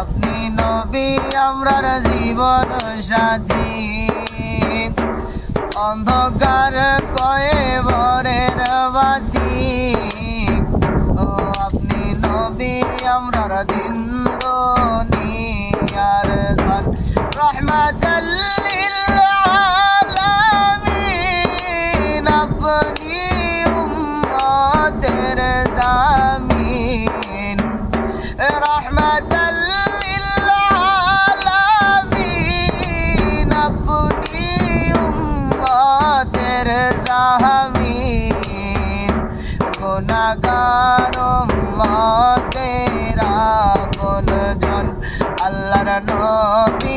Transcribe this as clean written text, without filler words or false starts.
আপনি নবী আমরার জীবন সাথী, অন্ধকার কয়েবরের বাতি। ও আপনি নবী আমরার দিন দুনিয়ার ধন, রহমাতাল লিল আলামিন। আপনি উম্মতের জামিন, রহমাতাল লিল আলামিন। আপনি উম্মতের জামিন, গুনাহগার উম্মতের আপনজন, আল্লাহর নবী